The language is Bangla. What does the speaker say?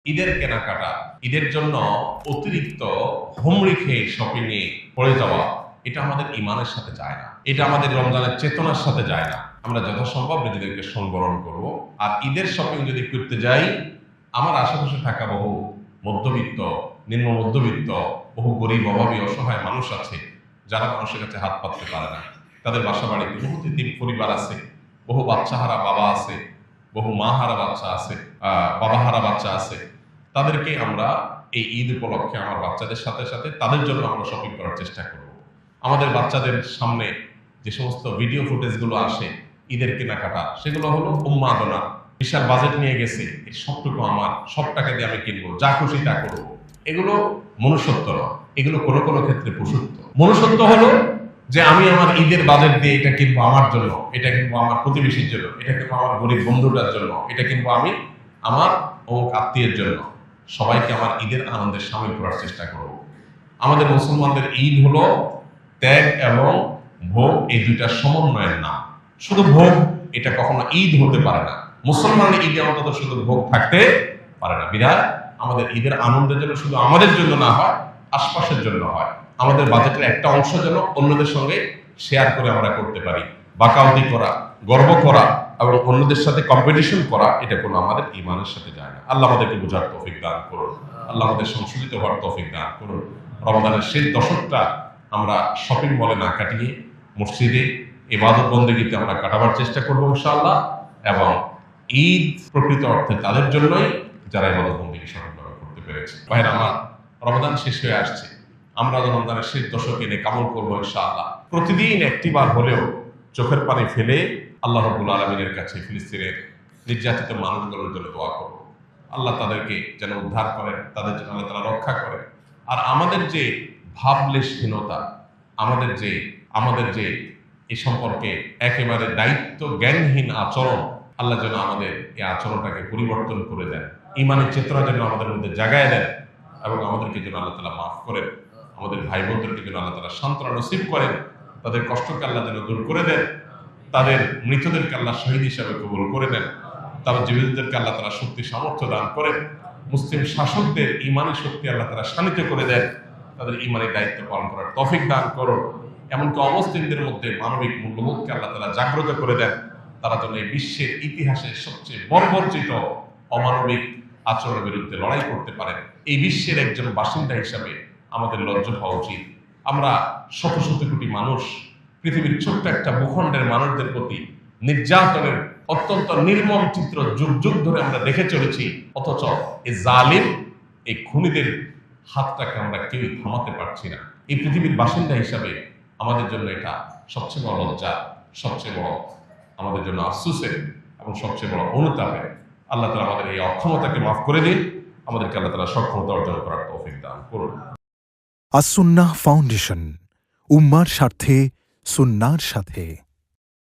ঈদের কেনাকাটা, ঈদের জন্য অতিরিক্ত হুমড়ি খেয়ে শপিং এ পড়ে যাওয়া, এটা আমাদের ঈমানের সাথে যায় না। এটা আমাদের রমজানের চেতনার সাথে যায় না। আমরা যথাসম্ভব নিজেদেরকে সংবরণ করব। আর ঈদের শপিং যদি করতে যাই, আমার আশেপাশে থাকা বহু মধ্যবিত্ত, নিম্ন মধ্যবিত্ত, বহু গরিব, অভাবী, অসহায় মানুষ আছে যারা মানুষের কাছে হাত পাততে পারে না। তাদের বাসা বাড়িতে বহু তিন পরিবার আছে, বহু বাচ্চাহারা বাবা আছে, বহু মা হারা বাচ্চা আছে, বাবা হারা বাচ্চা আছে। তাদেরকে আমরা এই ঈদ উপলক্ষে আমার বাচ্চাদের সাথে সাথে তাদের জন্য আমরা শপিং করার চেষ্টা করব। আমাদের বাচ্চাদের সামনে যে সমস্ত ভিডিও ফুটেজগুলো আসে ঈদের কেনাকাটা, সেগুলো হলো উন্মাদনা। বিশাল বাজেট নিয়ে গেছে, এই সবটুকু আমার, সব টাকা দিয়ে আমি কিনবো, যা খুশি তা করবো। এগুলো মনুষ্যত্ব নয়, এগুলো কোনো কোনো ক্ষেত্রে পশুত্ব। মনুষ্যত্ব হলো যে আমি আমার ঈদের বাজেট দিয়ে এটা কিনবো আমার জন্য, এটা কিনবো আমার প্রতিবেশীর জন্য, এটা কিনবো আমার গরিব বন্ধুটার জন্য, এটা কিনবো আমি আমার অমুক আত্মীয়ের জন্য। সবাইকে আমার ঈদের আনন্দের সামিল করার চেষ্টা করব। আমাদের মুসলমানদের ঈদ হলো ত্যাগ এবং ভোগ, এই দুইটার সমন্বয়ের নাম। শুধু ভোগ এটা কখনো ঈদ হতে পারে না। মুসলমানের ঈদে অন্তত শুধু ভোগ থাকতে পারে না। বিধায় আমাদের ঈদের আনন্দের জন্য শুধু আমাদের জন্য না হয়, আশপাশের জন্য হয়। আমাদের বাজেটের একটা অংশ যেন অন্যদের সঙ্গে শেয়ার করে আমরা করতে পারি। বাকাউতি করা, গর্ব করা এবং অন্যদের সাথে কম্পিটিশন করা, এটা কোনো আমাদের ঈমানের সাথে যায় না। আল্লাহ আমাদেরকে বোঝার তৌফিক দান করুন, আল্লাহ আমাদের সংশোধিত হওয়ার তৌফিক দান করুন। রমজানের শেষ দশকটা আমরা শপিং মলে না কাটিয়ে মসজিদে ইবাদত বন্দেগীতে আমরা কাটাবার চেষ্টা করবো ইনশাআল্লাহ। এবং ঈদ প্রকৃত অর্থে তাদের জন্যই যারা ইবাদত বন্দেগী সঠিকভাবে করতে পেরেছে। ভাইরা আমার, রমজান শেষ হয়ে আসছে, আমরা রমজানের শেষ দশকে এনে কামল করবো ইনশাআল্লাহ। প্রতিদিন একটিবার হলেও চোখের পানি ফেলে আল্লাহ রাব্বুল আলামিনের কাছে ফিলিস্তিনের নির্যাতিত মানুষগুলোর জন্য দোয়া করব। আল্লাহ তাদেরকে যেন উদ্ধার করেন, তাদের জন্য আল্লাহ তাআলা রক্ষা করেন। আর আমাদের যে ভাবলেশহীনতা, আমাদের যে এ সম্পর্কে একেবারে দায়িত্ব জ্ঞানহীন আচরণ, আল্লাহ যেন আমাদের এই আচরণটাকে পরিবর্তন করে দেন, ঈমানের চেতনা যেন আমাদের মধ্যে জাগায় দেন এবং আমাদেরকে যেন আল্লাহ তাআলা মাফ করেন। আমাদের ভাই বোনদেরকে যেন আল্লাহ তাআলা সান্ত্বনা নসিব করেন, তাদের কষ্টকে আল্লাহ যেন দূর করে দেন, তাদের মৃতদেরকে আল্লাহ শহীদ হিসাবে কবুল করে নেন, তাদের জীবিতদেরকে আল্লাহ তাআলা শক্তি সামর্থ্য দান করেন, মুসলিম শাসকদের ঈমানের শক্তি আল্লাহ তাআলা শানিত করে দেন, তাদের ঈমানের দায়িত্ব পালন করার তৌফিক দান করুন। এমনকি অমুসলিমদের মধ্যে মানবিক মূল্যবোধকে আল্লাহ তাআলা জাগ্রত করে দেন, তারা যেন এই বিশ্বের ইতিহাসের সবচেয়ে বর্বরচিত অমানবিক আচরণের বিরুদ্ধে লড়াই করতে পারেন। এই বিশ্বের একজন বাসিন্দা হিসাবে আমাদের লজ্জা হওয়া উচিত। আমরা শত শত কোটি মানুষ, পৃথিবীর ছোট্ট একটা ভূখণ্ডের মানুষদের প্রতি নির্যাতনের অত্যন্ত নির্মম চিত্র যুগ যুগ ধরে আমরা দেখে চলেছি। অথচ এই জালিম, এই খুনিদের হাতটাকে আমরা কেউই থামাতে পারছি না। এই পৃথিবীর বাসিন্দা হিসাবে আমাদের জন্য এটা সবচেয়ে বড় লজ্জা, সবচেয়ে বড় আমাদের জন্য আফসোসের এবং সবচেয়ে বড় অনুতাপের। আল্লাহ তাআলা আমাদের এই অক্ষমতাকে মাফ করে দিন, আমাদেরকে আল্লাহ তাআলা সক্ষমতা অর্জন করার তৌফিক দান করুন। আস-সুন্নাহ ফাউন্ডেশন, উম্মার স্বার্থে সুন্নাহর সাথে।